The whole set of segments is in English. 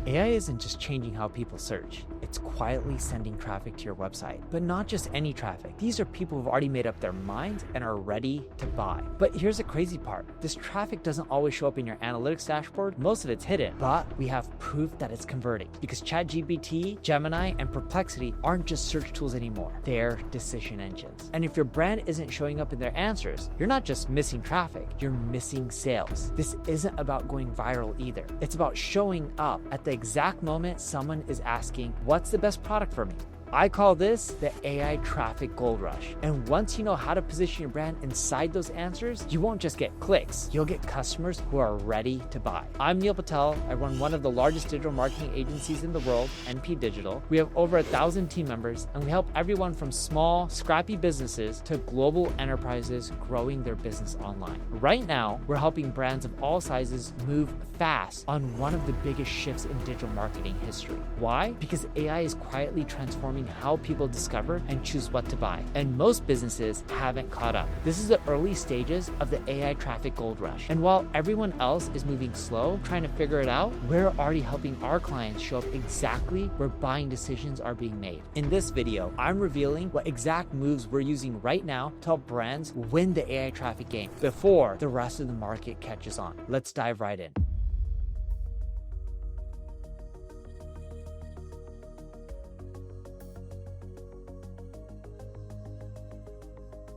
AI isn't just changing how people search, it's quietly sending traffic to your website. But not just any traffic. These are people who've already made up their minds and are ready to buy. But here's the crazy part. This traffic doesn't always show up in your analytics dashboard. Most of it's hidden, but we have proof that it's converting because ChatGPT, Gemini, and Perplexity aren't just search tools anymore. They're decision engines. And if your brand isn't showing up in their answers, you're not just missing traffic, you're missing sales. This isn't about going viral either. It's about showing up at the exact moment someone is asking, what's the best product for me? I call this the AI traffic gold rush. And once you know how to position your brand inside those answers, you won't just get clicks, you'll get customers who are ready to buy. I'm Neil Patel. I run one of the largest digital marketing agencies in the world, NP Digital. We have over 1,000 team members, and we help everyone from small, scrappy businesses to global enterprises growing their business online. Right now, we're helping brands of all sizes move fast on one of the biggest shifts in digital marketing history. Why? Because AI is quietly transforming how people discover and choose what to buy, and most businesses haven't caught up. This is the early stages of the AI traffic gold rush, and while everyone else is moving slow, trying to figure it out, we're already helping our clients show up exactly where buying decisions are being made. In this video, I'm revealing what exact moves we're using right now to help brands win the AI traffic game before the rest of the market catches on. Let's dive right in.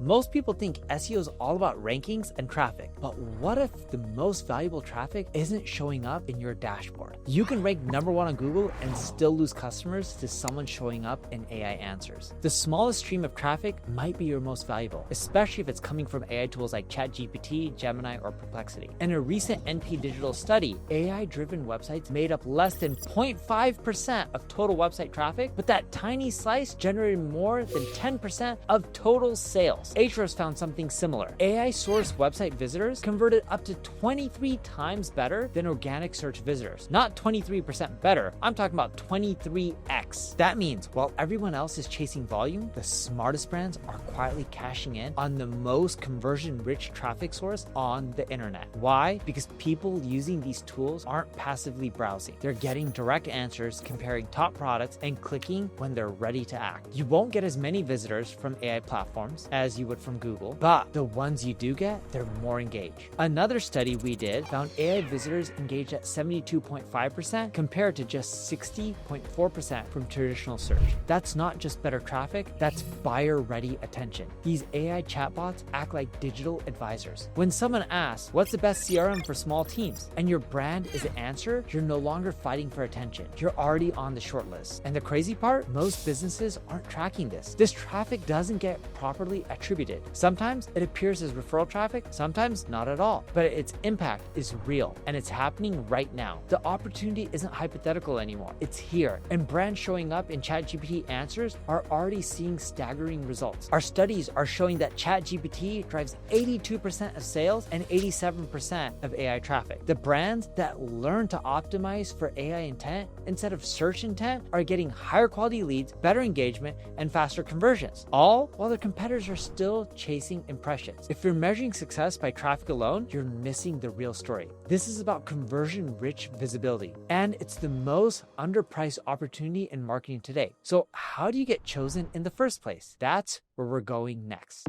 Most people think SEO is all about rankings and traffic, but what if the most valuable traffic isn't showing up in your dashboard? You can rank #1 on Google and still lose customers to someone showing up in AI answers. The smallest stream of traffic might be your most valuable, especially if it's coming from AI tools like ChatGPT, Gemini, or Perplexity. In a recent NP Digital study, AI-driven websites made up less than 0.5% of total website traffic, but that tiny slice generated more than 10% of total sales. Ahrefs found something similar. AI-sourced website visitors converted up to 23 times better than organic search visitors. Not 23% better, I'm talking about 23x. That means while everyone else is chasing volume, the smartest brands are quietly cashing in on the most conversion-rich traffic source on the internet. Why? Because people using these tools aren't passively browsing. They're getting direct answers, comparing top products, and clicking when they're ready to act. You won't get as many visitors from AI platforms as you would from Google, but the ones you do get, they're more engaged. Another study we did found AI visitors engaged at 72.5% compared to just 60.4% from traditional search. That's not just better traffic, that's buyer-ready attention. These AI chatbots act like digital advisors. When someone asks, what's the best CRM for small teams? And your brand is the answer, you're no longer fighting for attention. You're already on the short list. And the crazy part, most businesses aren't tracking this. This traffic doesn't get properly attributed. Sometimes it appears as referral traffic, sometimes not at all, but its impact is real and it's happening right now. The opportunity isn't hypothetical anymore. It's here, and brands showing up in ChatGPT answers are already seeing staggering results. Our studies are showing that ChatGPT drives 82% of sales and 87% of AI traffic. The brands that learn to optimize for AI intent instead of search intent are getting higher quality leads, better engagement, and faster conversions, all while their competitors are still chasing impressions. If you're measuring success by traffic alone, you're missing the real story. This is about conversion-rich visibility, and it's the most underpriced opportunity in marketing today. So how do you get chosen in the first place? That's where we're going next.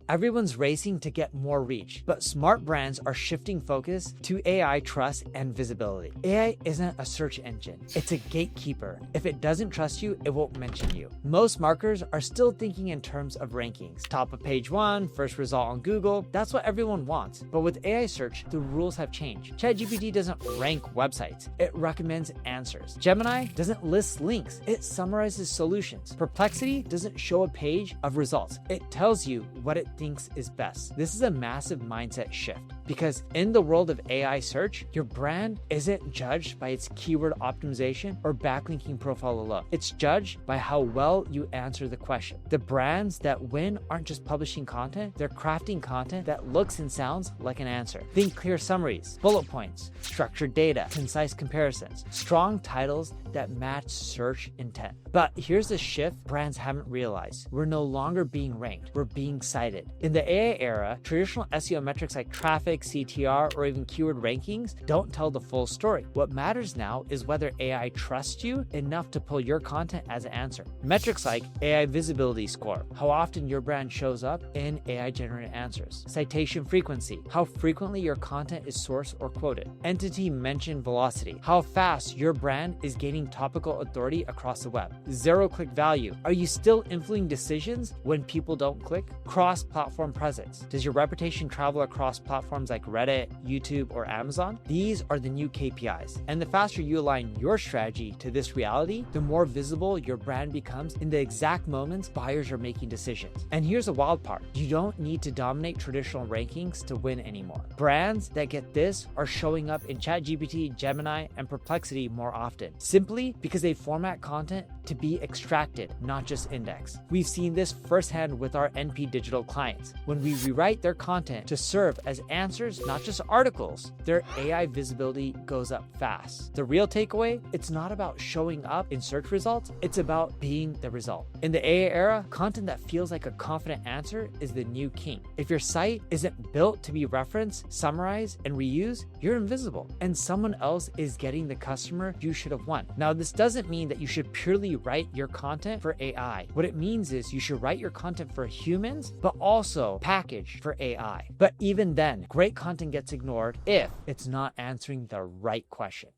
Everyone's racing to get more reach, but smart brands are shifting focus to AI trust and visibility. AI isn't a search engine, it's a gatekeeper. If it doesn't trust you, it won't mention you. Most marketers are still thinking in terms of rankings. Top of page 1, first result on Google, that's what everyone wants. But with AI search, the rules have changed. ChatGPT doesn't rank websites, it recommends answers. Gemini doesn't list links, it summarizes solutions. Perplexity doesn't show a page of results, it tells you what it thinks is best. This is a massive mindset shift because in the world of AI search, your brand isn't judged by its keyword optimization or backlinking profile alone. It's judged by how well you answer the question. The brands that win aren't just publishing content, they're crafting content that looks and sounds like an answer. Think clear summaries, bullet points, structured data, concise comparisons, strong titles that match search intent. But here's the shift brands haven't realized. We're no longer being ranked, we're being cited. outdated. In the AI era, traditional SEO metrics like traffic, CTR, or even keyword rankings don't tell the full story. What matters now is whether AI trusts you enough to pull your content as an answer. Metrics like AI visibility score, how often your brand shows up in AI-generated answers. Citation frequency, how frequently your content is sourced or quoted. Entity mention velocity, how fast your brand is gaining topical authority across the web. Zero-click value, are you still influencing decisions when people don't click? Cross-platform presence, does your reputation travel across platforms like Reddit, YouTube, or Amazon? These are the new KPIs. And the faster you align your strategy to this reality, the more visible your brand becomes in the exact moments buyers are making decisions. And here's the wild part. You don't need to dominate traditional rankings to win anymore. Brands that get this are showing up in ChatGPT, Gemini, and Perplexity more often, simply because they format content to be extracted, not just indexed. We've seen this firsthand with our NP Digital clients. When we rewrite their content to serve as answers, not just articles, their AI visibility goes up fast. The real takeaway, it's not about showing up in search results, it's about being the result. In the AI era, content that feels like a confident answer is the new king. If your site isn't built to be referenced, summarized, and reused, you're invisible, and someone else is getting the customer you should have won. Now, this doesn't mean that you should purely write your content for AI. What it means is you should write your content for humans, but also package for AI. But even then, great content gets ignored if it's not answering the right question.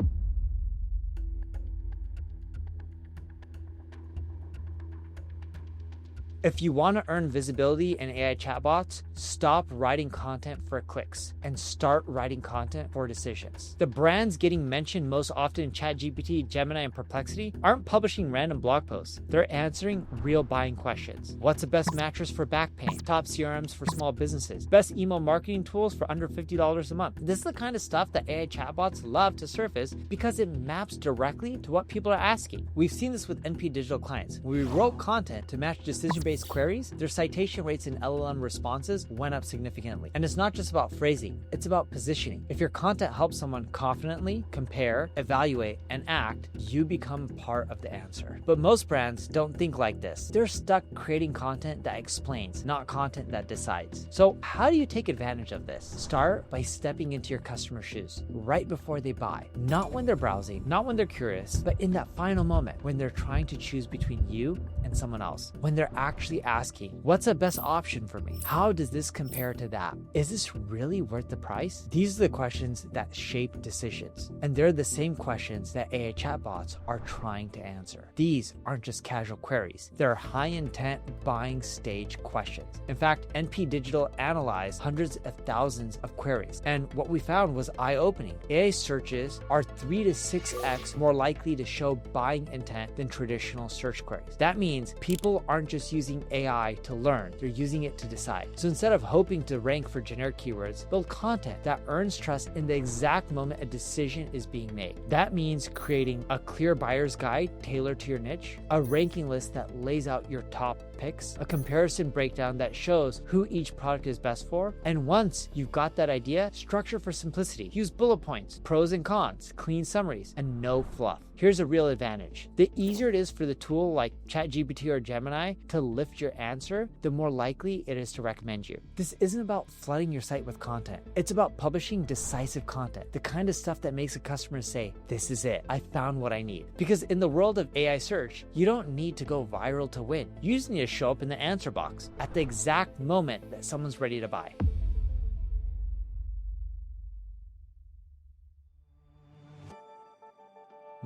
If you want to earn visibility in AI chatbots, stop writing content for clicks and start writing content for decisions. The brands getting mentioned most often in ChatGPT, Gemini, and Perplexity aren't publishing random blog posts. They're answering real buying questions. What's the best mattress for back pain? Top CRMs for small businesses? Best email marketing tools for under $50 a month? This is the kind of stuff that AI chatbots love to surface because it maps directly to what people are asking. We've seen this with NP Digital clients. When we wrote content to match decision-based queries, their citation rates in LLM responses went up significantly. And it's not just about phrasing, it's about positioning. If your content helps someone confidently compare, evaluate, and act, you become part of the answer. But most brands don't think like this. They're stuck creating content that explains, not content that decides. So how do you take advantage of this? Start by stepping into your customer's shoes right before they buy. Not when they're browsing, not when they're curious, but in that final moment when they're trying to choose between you and someone else. When they're actually asking, what's the best option for me? How does this compare to that? Is this really worth the price? These are the questions that shape decisions. And they're the same questions that AI chatbots are trying to answer. These aren't just casual queries. They're high intent buying stage questions. In fact, NP Digital analyzed hundreds of thousands of queries. And what we found was eye-opening. AI searches are 3 to 6x more likely to show buying intent than traditional search queries. That means people aren't just using AI to learn, they're using it to decide. So instead of hoping to rank for generic keywords, build content that earns trust in the exact moment a decision is being made. That means creating a clear buyer's guide tailored to your niche, a ranking list that lays out your top picks, a comparison breakdown that shows who each product is best for, and once you've got that idea, structure for simplicity. Use bullet points, pros and cons, clean summaries, and no fluff. Here's a real advantage. The easier it is for the tool like ChatGPT or Gemini to lift your answer, the more likely it is to recommend you. This isn't about flooding your site with content. It's about publishing decisive content, the kind of stuff that makes a customer say, this is it, I found what I need. Because in the world of AI search, you don't need to go viral to win. You just need to show up in the answer box at the exact moment that someone's ready to buy.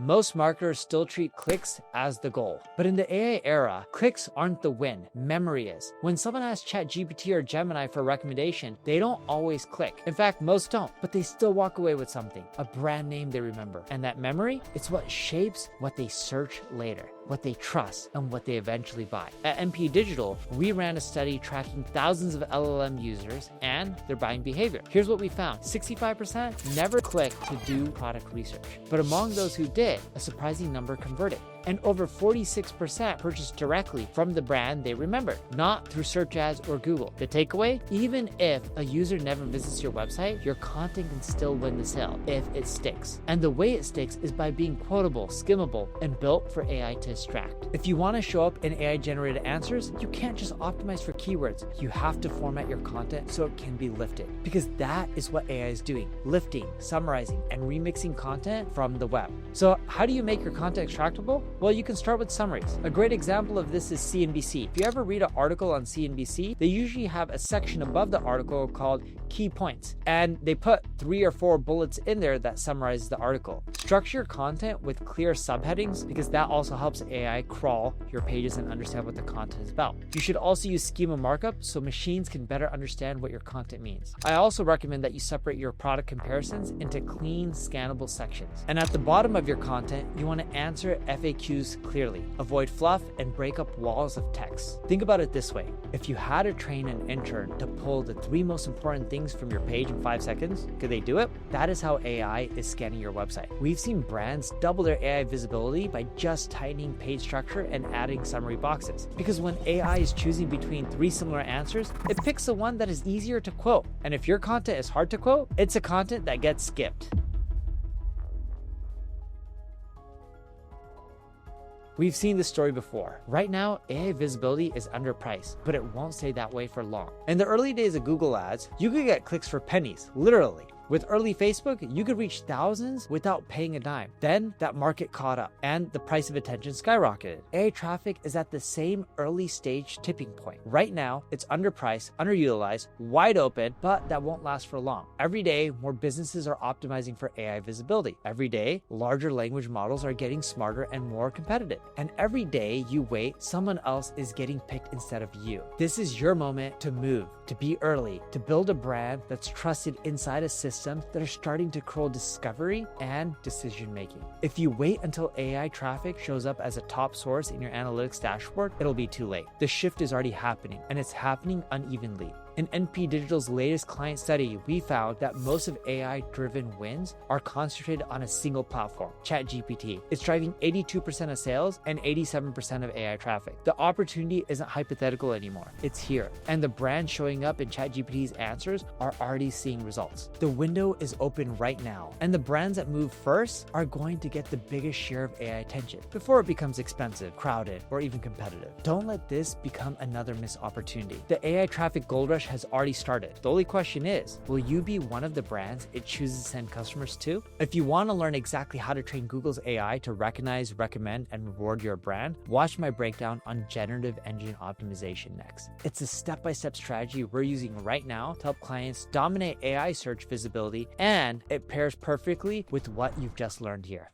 Most marketers still treat clicks as the goal. But in the AI era, clicks aren't the win, memory is. When someone asks ChatGPT or Gemini for a recommendation, they don't always click. In fact, most don't, but they still walk away with something, a brand name they remember. And that memory, it's what shapes what they search later, what they trust, and what they eventually buy. At NP Digital, we ran a study tracking thousands of LLM users and their buying behavior. Here's what we found. 65% never clicked to do product research. But among those who did, a surprising number converted. and over 46% purchased directly from the brand they remember, not through search ads or Google. The takeaway? Even if a user never visits your website, your content can still win the sale if it sticks. And the way it sticks is by being quotable, skimmable, and built for AI to extract. If you want to show up in AI-generated answers, you can't just optimize for keywords. You have to format your content so it can be lifted, because that is what AI is doing: lifting, summarizing, and remixing content from the web. So how do you make your content extractable? Well, you can start with summaries. A great example of this is CNBC. If you ever read an article on CNBC, they usually have a section above the article called key points, and they put 3 or 4 bullets in there that summarize the article. Structure your content with clear subheadings, because that also helps AI crawl your pages and understand what the content is about. You should also use schema markup so machines can better understand what your content means. I also recommend that you separate your product comparisons into clean, scannable sections. And at the bottom of your content, you want to answer FAQs clearly, avoid fluff, and break up walls of text. Think about it this way: if you had to train an intern to pull the 3 most important things from your page in 5 seconds, could they do it? That is how AI is scanning your website. We've seen brands double their AI visibility by just tightening page structure and adding summary boxes. Because when AI is choosing between 3 similar answers, it picks the one that is easier to quote. And if your content is hard to quote, it's a content that gets skipped. We've seen this story before. Right now, AI visibility is underpriced, but it won't stay that way for long. In the early days of Google Ads, you could get clicks for pennies, literally. With early Facebook, you could reach thousands without paying a dime. Then that market caught up and the price of attention skyrocketed. AI traffic is at the same early stage tipping point. Right now, it's underpriced, underutilized, wide open, but that won't last for long. Every day, more businesses are optimizing for AI visibility. Every day, larger language models are getting smarter and more competitive. And every day you wait, someone else is getting picked instead of you. This is your moment to move, to be early, to build a brand that's trusted inside a system that are starting to control discovery and decision making. If you wait until AI traffic shows up as a top source in your analytics dashboard, it'll be too late. The shift is already happening, and it's happening unevenly. In NP Digital's latest client study, we found that most of AI-driven wins are concentrated on a single platform, ChatGPT. It's driving 82% of sales and 87% of AI traffic. The opportunity isn't hypothetical anymore. It's here. And the brands showing up in ChatGPT's answers are already seeing results. The window is open right now, and the brands that move first are going to get the biggest share of AI attention before it becomes expensive, crowded, or even competitive. Don't let this become another missed opportunity. The AI traffic gold rush has already started. The only question is, will you be one of the brands it chooses to send customers to? If you want to learn exactly how to train Google's AI to recognize, recommend, and reward your brand, watch my breakdown on generative engine optimization next. It's a step-by-step strategy we're using right now to help clients dominate AI search visibility, and it pairs perfectly with what you've just learned here.